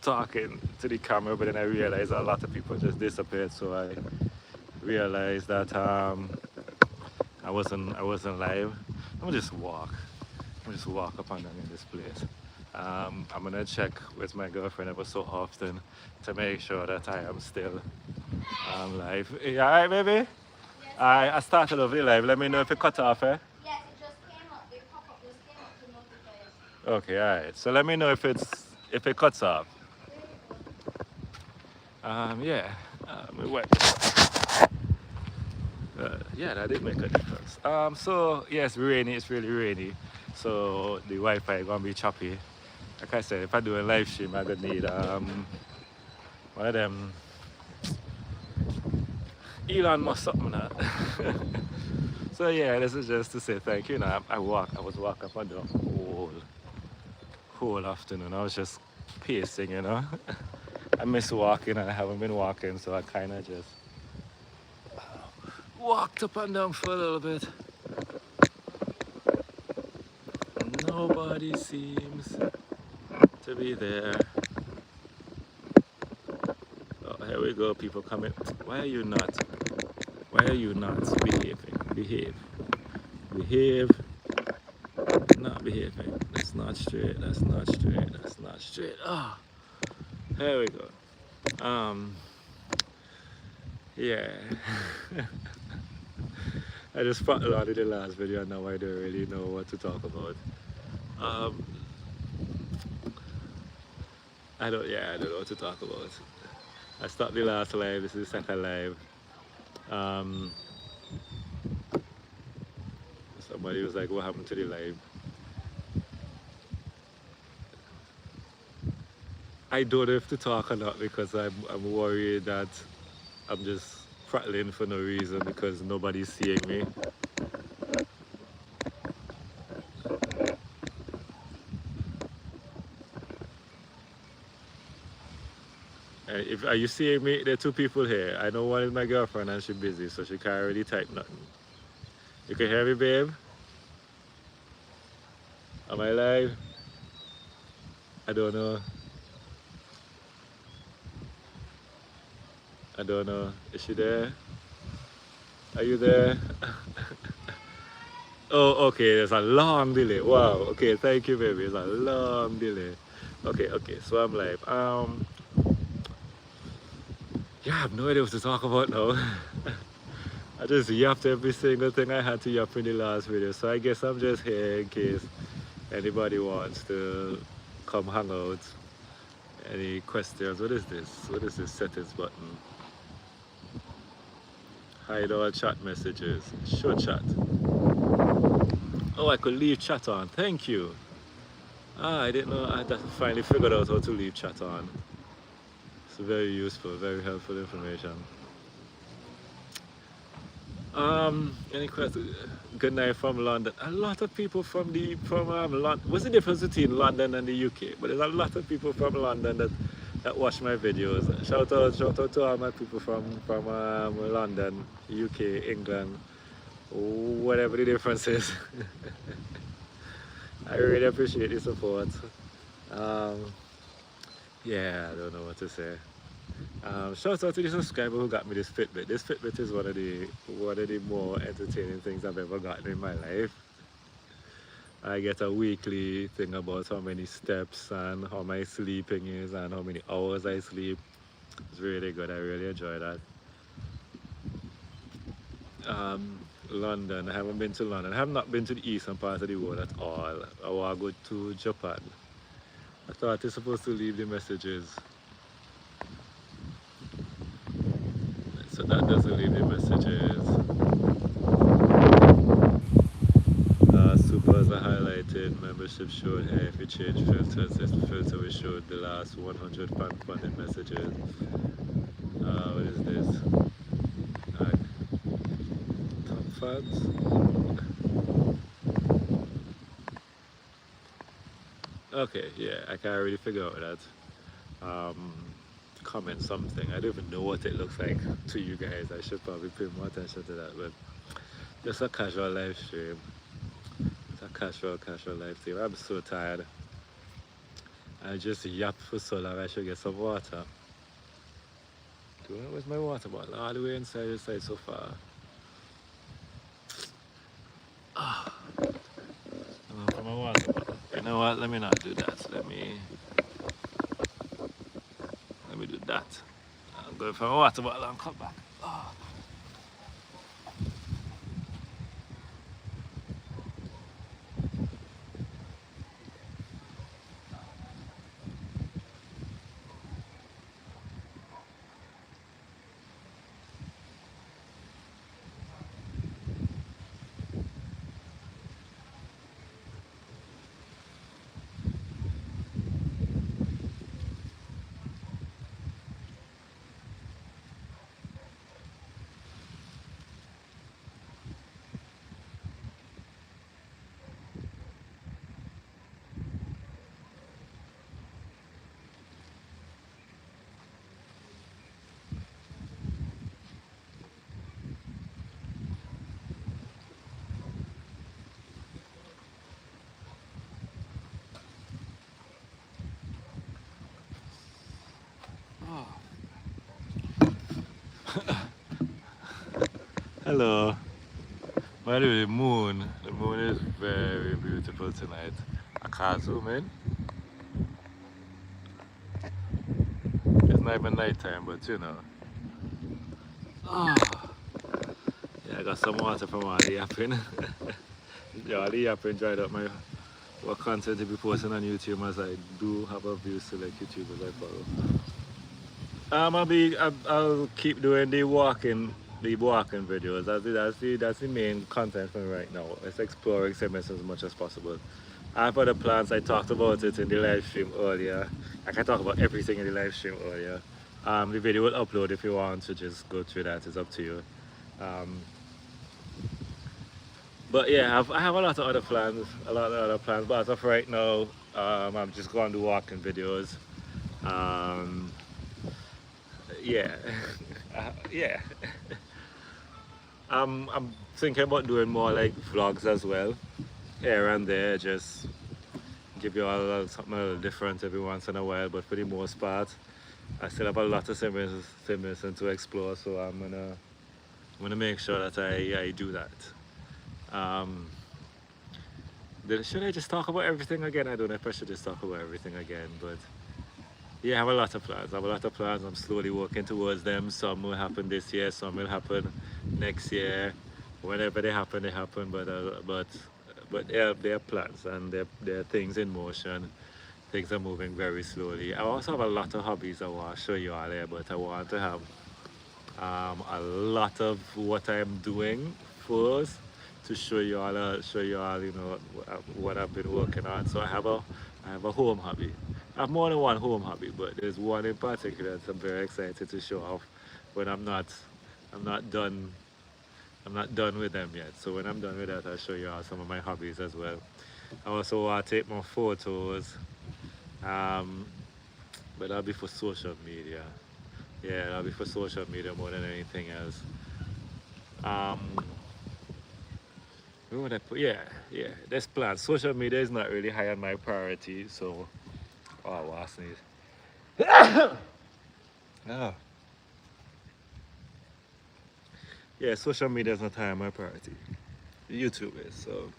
talking to the camera, but then I realized a lot of people just disappeared. So I realized that I wasn't live. I'm gonna just walk. I'm gonna just walk up and down in this place. I'm gonna check with my girlfriend ever so often to make sure that I am still live. Yeah, alright, baby. I started over the live. Let me know if it cut off, eh? Okay, alright. So let me know if it cuts off. Yeah. Wait. Yeah, that did make a difference. So yes, rainy. It's really rainy. So the Wi-Fi gonna be choppy. Like I said, if I do a live stream, I gonna need one of them Elon Musk something that. So yeah, this is just to say thank you. I was walking up and down whole afternoon. I was just pacing, you know. I miss walking and I haven't been walking, so I kind of just walked up and down for a little bit. Nobody seems to be there. Oh, here we go, people coming. Why are you not? Why are you not behaving? Behave. Not behaving. That's not straight. That's not straight. That's not straight. Oh, here we go. Yeah. I just fought a lot in the last video and now I don't really know what to talk about. Um, I don't know what to talk about. I stopped the last live, this is the second live. Somebody was like, what happened to the live? I don't have to talk a lot because I'm worried that I'm just prattling for no reason because nobody's seeing me. Are you seeing me? There are two people here. I know one is my girlfriend and she's busy, so she can't really type nothing. You can hear me, babe? Am I live? I don't know. I don't know. Is she there? Are you there? Oh, okay. There's a long delay. Wow. Okay. Thank you, baby. It's a long delay. Okay. Okay. So I'm live. Yeah, I have no idea what to talk about now. I just yapped every single thing I had to yap in the last video. So I guess I'm just here in case anybody wants to come hang out. Any questions? What is this? What is this settings button? Hide all chat messages. Show chat. Oh, I could leave chat on. Thank you. I didn't know. I finally figured out how to leave chat on. It's very useful, very helpful information. Any questions? Good night from London. A lot of people from London. What's the difference between London and the UK? But there's a lot of people from London that watch my videos. Shout out to all my people from London, UK, England, whatever the difference is. I really appreciate the support. Yeah, I don't know what to say. Shout out to the subscriber who got me this Fitbit. This Fitbit is one of the more entertaining things I've ever gotten in my life. I get a weekly thing about how many steps and how my sleeping is and how many hours I sleep. It's really good. I really enjoy that. London. I haven't been to London. I have not been to the eastern part of the world at all. I want to go to Japan. I thought it's supposed to leave the messages. So that doesn't leave the messages. Supers are highlighted, membership showed here. If you change filters, this filter will show the last 100 fan funded messages. What is this? Top fans? Okay, yeah, I can't really figure out that. Comment something. I don't even know what it looks like to you guys. I should probably pay more attention to that, but just a casual live stream. It's a casual live stream. I'm so tired. I just yapped for so long. I should get some water. Where's my water bottle? All the way inside the side so far. I'm going for my water bottle. You know what? Let me not do that. Let me do that. I'm going for my water bottle and come back. Hello. By the way, the moon is very beautiful tonight. I can't zoom in. It's not even night time, but you know. Oh, yeah, I got some water from all the yapping. Yeah, all the yapping dried up my what content to be posting on YouTube as I do have a view select YouTubers I follow. I'll keep doing the walking videos. That's the main content for me right now. Let's explore segments as much as possible. I have other plans. I talked about it in the live stream earlier. I can talk about everything in the live stream earlier. The video will upload if you want to just go through that. It's up to you. Um, but yeah, I have a lot of other plans. But as of right now, I'm just going to do walking videos. Um, yeah, yeah. I'm thinking about doing more like vlogs as well, here and there, just give you all something a little different every once in a while. But for the most part, I still have a lot of Simmons to explore, so I'm gonna make sure that I do that. Um, should I just talk about everything again? I don't know if I should just talk about everything again, but yeah, I have a lot of plans. I have a lot of plans. I'm slowly working towards them. Some will happen this year, some will happen next year. Whenever they happen, they happen. But they're plans and they're things in motion. Things are moving very slowly. I also have a lot of hobbies I want to show you all here, but I want to have a lot of what I'm doing first to show you all, you know, what I've been working on. So I have a home hobby. I have more than one home hobby, but there's one in particular that I'm very excited to show off when I'm not done. I'm not done with them yet. So when I'm done with that, I'll show you all some of my hobbies as well. I also want to take more photos, um, but that'll be for social media. Yeah, that'll be for social media more than anything else. Um, where would I put? Yeah, yeah. There's plans. Social media is not really high on my priority, so oh, I sneeze. Oh. Yeah, social media is not high on my priority. YouTube is. So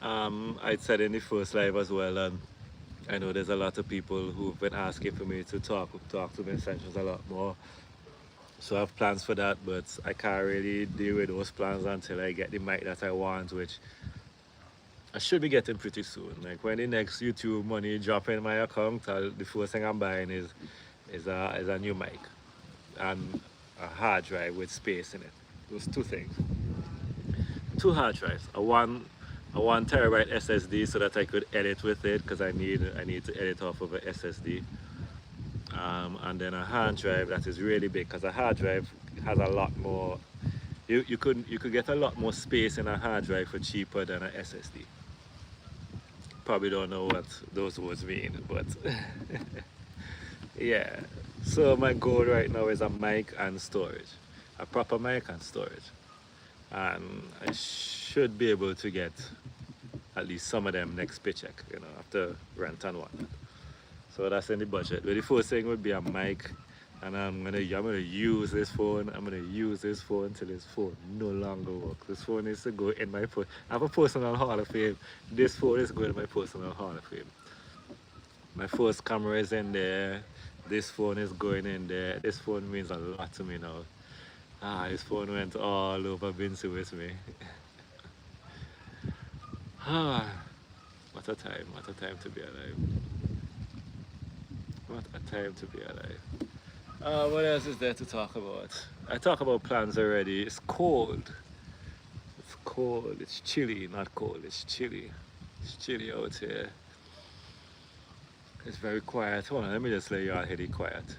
I said in the first live as well, and I know there's a lot of people who've been asking for me to talk to Vincent a lot more. So I have plans for that, but I can't really deal with those plans until I get the mic that I want, which I should be getting pretty soon. Like when the next YouTube money drop in my account, the first thing I'm buying is a new mic and a hard drive with space in it. Those two things. Two hard drives. A 1 terabyte SSD so that I could edit with it because I need to edit off of a SSD. And then a hard drive that is really big because a hard drive has a lot more. You could get a lot more space in a hard drive for cheaper than an SSD. Probably don't know what those words mean, but yeah. So my goal right now is a mic and storage, a proper mic and storage, and I should be able to get at least some of them next paycheck. You know, to rent and whatnot. So that's in the budget. But the first thing would be a mic, and I'm gonna use this phone. I'm gonna use this phone until this phone no longer works. This phone is to go in my phone. I have a personal Hall of Fame. This phone is going in my personal Hall of Fame. My first camera is in there. This phone is going in there. This phone means a lot to me now. This phone went all over Vincent with me. What a time, what a time to be alive. What a time to be alive. What else is there to talk about? I talk about plans already. It's cold. It's cold. It's chilly, not cold. It's chilly. It's chilly out here. It's very quiet. Hold on, let me just let you all hear it quiet.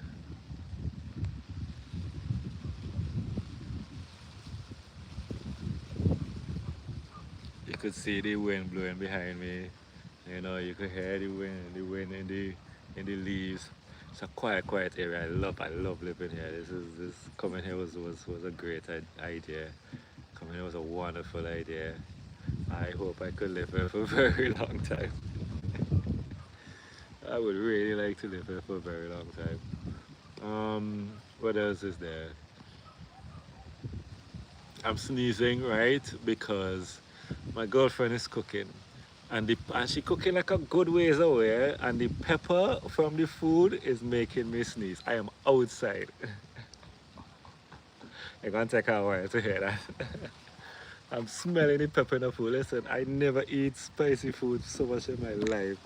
You could see the wind blowing behind me. You know, you could hear the wind in the leaves. It's a quiet, quiet area. I love living here. This coming here was a great idea. Coming here was a wonderful idea. I hope I could live here for a very long time. I would really like to live here for a very long time. What else is there? I'm sneezing, right? Because my girlfriend is cooking. And she cooking like a good ways away, and the pepper from the food is making me sneeze. I am outside. It's gonna take a while to hear that. I'm smelling the pepper in the food. Listen, I never eat spicy food so much in my life.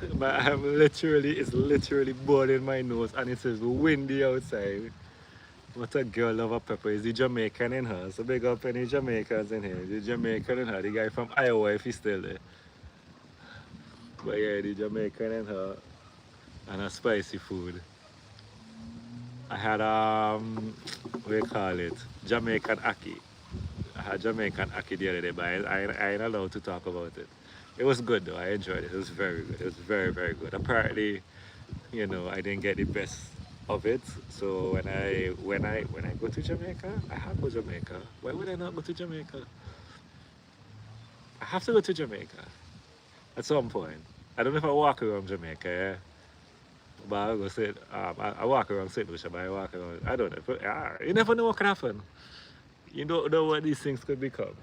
It's literally burning my nose, and it is windy outside. What a girl love a pepper. Is the Jamaican in her. So big up any Jamaicans in here. The Jamaican in her. The guy from Iowa, if he's still there. But yeah, the Jamaican in her. And a spicy food. I had what do you call it? Jamaican ackee. I had Jamaican ackee the other day, but I ain't allowed to talk about it. It was good though. I enjoyed it. It was very good. It was very, very good. Apparently, you know, I didn't get the best of it. So when I go to Jamaica, I have to go to Jamaica. Why would I not go to Jamaica? I have to go to Jamaica at some point. I don't know if I walk around Jamaica, yeah? But I'll go sit. I walk around St. Lucia, but I walk around. I don't know. But, you never know what can happen. You don't know what these things could become.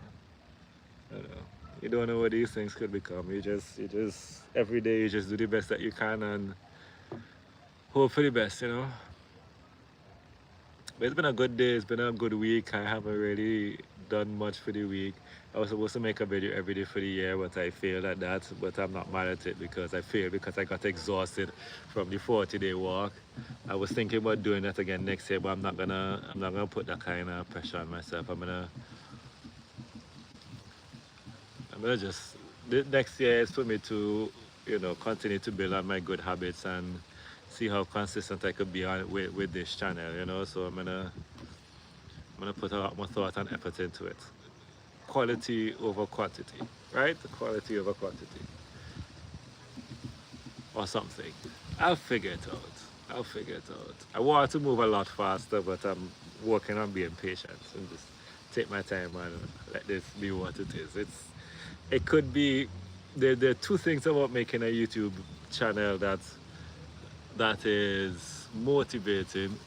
You know. You don't know what these things could become. You just every day you just do the best that you can and hope for the best, you know. But it's been a good day, it's been a good week. I haven't really done much for the week. I was supposed to make a video every day for the year, but I failed at that. But I'm not mad at it because I failed because I got exhausted from the 40-day walk. I was thinking about doing that again next year, but I'm not gonna put that kind of pressure on myself. I'm gonna just the next year is for me to, you know, continue to build on my good habits and see how consistent I could be on with this channel, you know. So I'm gonna put a lot more thought and effort into it. Quality over quantity, right? Quality over quantity, or something. I'll figure it out. I'll figure it out. I want to move a lot faster, but I'm working on being patient and just take my time and let this be what it is. It could be. There are two things about making a YouTube channel that is motivating.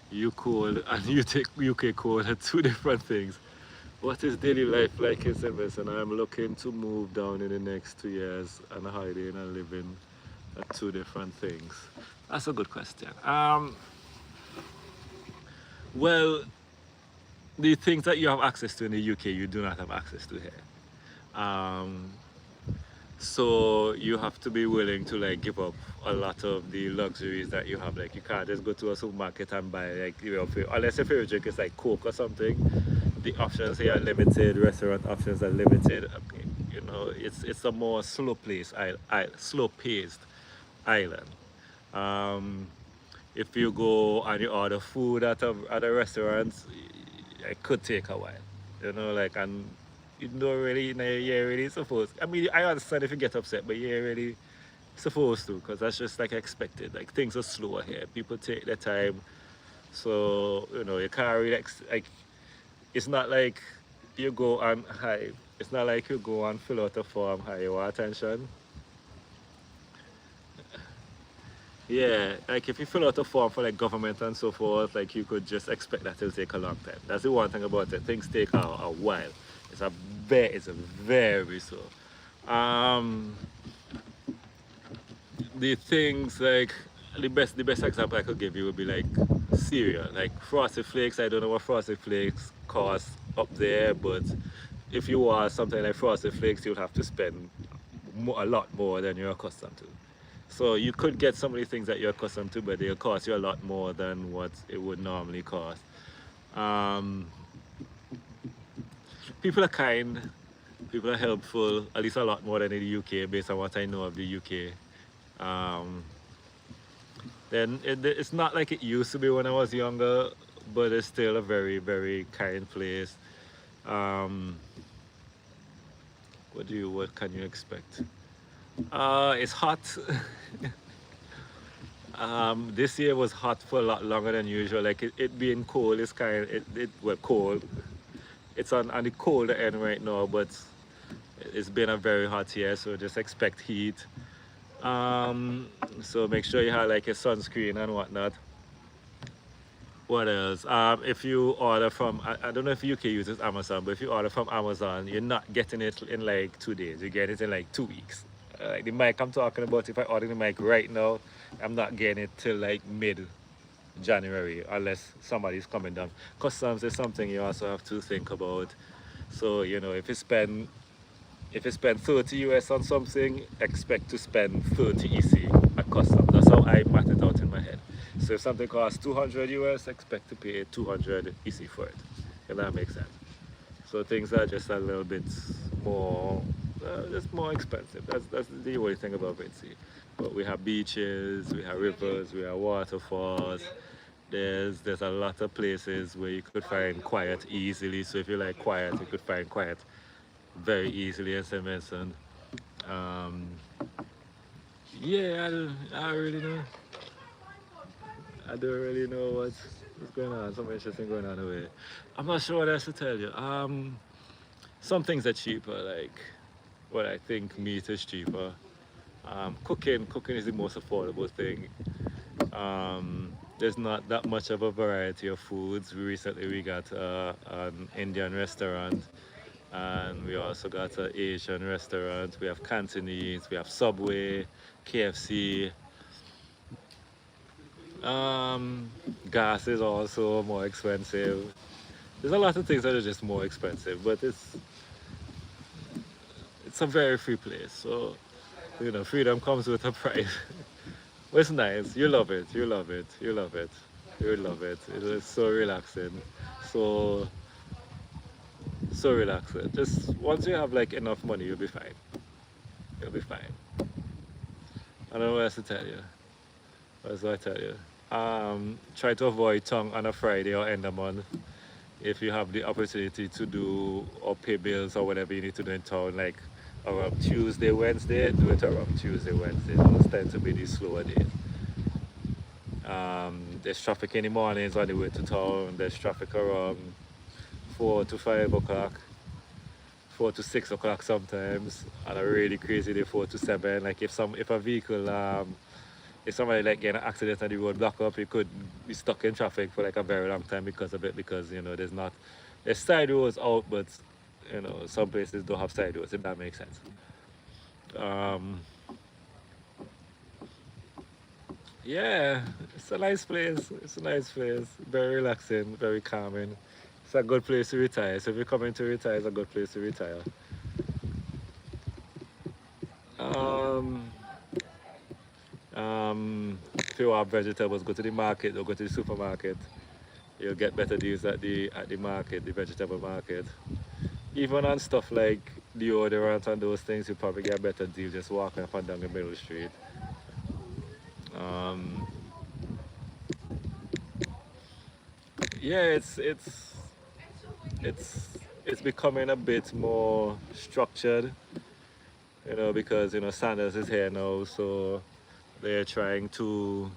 You cold and you take UK cold are two different things. What is daily life like in St. Vincent? I'm looking to move down in the next 2 years and a holiday and living are two different things. That's a good question. Well, the things that you have access to in the UK, you do not have access to here. So you have to be willing to like give up a lot of the luxuries that you have. Like you can't just go to a supermarket and buy like, you know, unless your favorite drink is like Coke or something. The options here are limited. Restaurant options are limited. Okay, you know, it's a more slow paced island. If you go and you order food at a restaurant, it could take a while. You know, like, and you don't really, you're really supposed. I mean, I understand if you get upset, but you're really supposed to, because that's just like expected. Like things are slower here. People take their time, so you know you can't really like. It's not like you go on high. It's not like you go and fill out a form high. You want attention? Yeah, like if you fill out a form for like government and so forth, like you could just expect that it'll take a long time. That's the one thing about it. Things take a while. It's a very slow. Um, the things like the best example I could give you would be like cereal, like Frosted Flakes. I don't know what Frosted Flakes cost up there, but if you want something like Frosted Flakes, you'll have to spend a lot more than you're accustomed to. So you could get some of the things that you're accustomed to, but they'll cost you a lot more than what it would normally cost. Um, People are kind, people are helpful, at least a lot more than in the UK, based on what I know of the UK. Um, then it's not like it used to be when I was younger, but it's still a very, very kind place. Um, what can you expect? It's hot. This year was hot for a lot longer than usual. Like it being cold is well, cold. It's on the colder end right now, but it's been a very hot year, so just expect heat. So make sure you have like a sunscreen and whatnot. What else? If you order from, I don't know if UK uses Amazon, but if you order from Amazon, you're not getting it in like 2 days. You get it in like 2 weeks. Like the mic I'm talking about, if I order the mic right now, I'm not getting it till like mid January unless somebody's coming down. Customs is something you also have to think about. So if you spend 30 US on something, expect to spend 30 EC at customs. That's how I math it out in my head. So if something costs 200 US, expect to pay 200 EC for it. If that makes sense. So things are just a little bit more, just more expensive. That's the only thing about Vinci. But we have beaches, we have rivers, we have waterfalls. There's a lot of places where you could find quiet easily. So if you like quiet, you could find quiet very easily in St. Vincent. Um, yeah, I really know. I don't really know what's going on. Something interesting going on over here. I'm not sure what else to tell you. Some things are cheaper, like what I think meat is cheaper. Cooking is the most affordable thing. There's not that much of a variety of foods. Recently we got an Indian restaurant, and we also got an Asian restaurant. We have Cantonese, we have Subway, KFC. Um, Gas is also more expensive. There's a lot of things that are just more expensive, but it's a very free place. So freedom comes with a price. But it's nice. You love it. You love it. You love it. You love it. It is so relaxing. So so relaxing. Just once you have like enough money, you'll be fine. You'll be fine. I don't know what else to tell you. What else do I tell you? Try to avoid tongue on a Friday or end of month. If you have the opportunity to do or pay bills or whatever you need to do in town, like around Tuesday, Wednesday, do it around Tuesday, Wednesday. Those tend to be the slower days. There's traffic in the mornings on the way to town. There's traffic around 4 to 5 o'clock, 4 to 6 o'clock sometimes, and a really crazy day 4 to 7. Like if a vehicle if somebody like get an accident and the road block up, you could be stuck in traffic for like a very long time because of it. Because there's side roads out, but some places don't have side roads. If that makes sense. Um, yeah, it's a nice place. It's a nice place. Very relaxing, very calming. It's a good place to retire. So if you're coming to retire, it's a good place to retire. Um, if you want vegetables, go to the market or go to the supermarket. You'll get better deals at the market, the vegetable market. Even on stuff like deodorant and those things, you probably get a better deal just walking up and down the middle street. Um, yeah, it's it's becoming a bit more structured, because Sanders is here now, so they're trying to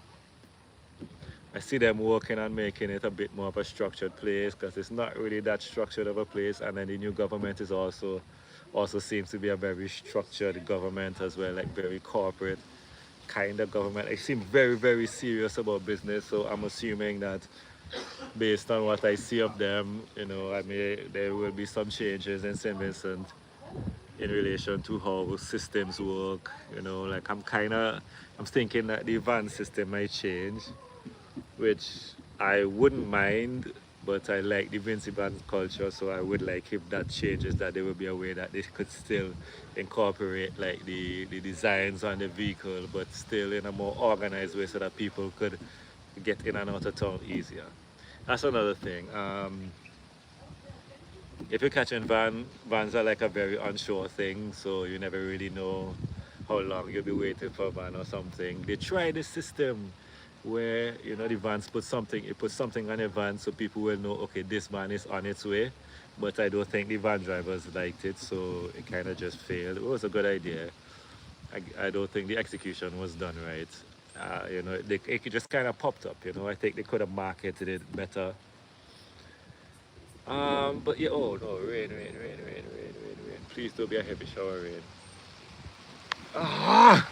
I see them working on making it a bit more of a structured place because it's not really that structured of a place. And then the new government is also seems to be a very structured government as well, like very corporate kind of government. They seem very, very serious about business. So I'm assuming that based on what I see of them, I mean, there will be some changes in St. Vincent in relation to how systems work. Like I'm thinking that the van system might change, which I wouldn't mind, but I like the Vinci band culture, so I would like if that changes, that there will be a way that they could still incorporate like the designs on the vehicle, but still in a more organized way so that people could get in and out of town easier. That's another thing. If you're catching vans are like a very unsure thing, so you never really know how long you'll be waiting for a van or something. They try this system where the vans put something on a van so people will know, okay, this van is on its way. But I don't think the van drivers liked it, so it kind of just failed. It was a good idea. I don't think the execution was done right. It just kind of popped up. I think they could have marketed it better. But yeah, oh no, rain. Please don't be a heavy shower rain. Ah!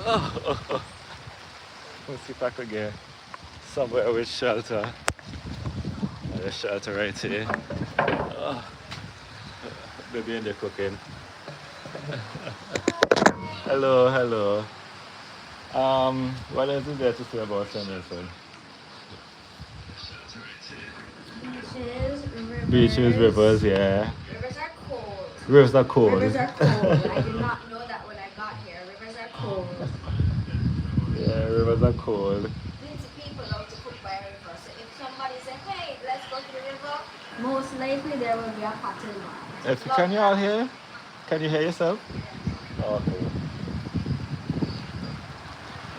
Oh. Let's see if I could get somewhere with shelter. There's shelter right here. Oh. Baby in there cooking. Hello. What else is there to say about St. Vincent? Beaches, rivers, yeah. Rivers are cold. Rivers are cold. Rivers are cold. I did not know that when I got here. Rivers are cold. Yeah, rivers are cold. People love to cook by a river. So if somebody says, hey, let's go to the river, most likely there will be a pot in there. Can you all hear? Can you hear yourself? Okay.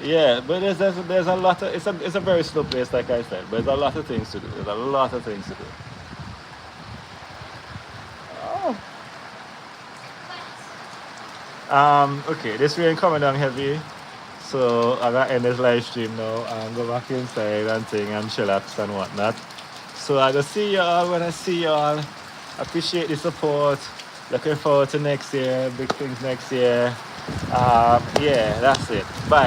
Yeah, but there's a lot of it's a very slow place, like I said, but there's a lot of things to do. There's a lot of things to do. Okay, this rain coming down heavy, so I'm gonna end this live stream now and go back inside and thing and chillax and whatnot. So I will see y'all when I see y'all. Appreciate the support. Looking forward to next year, big things next year. Yeah, that's it. Bye.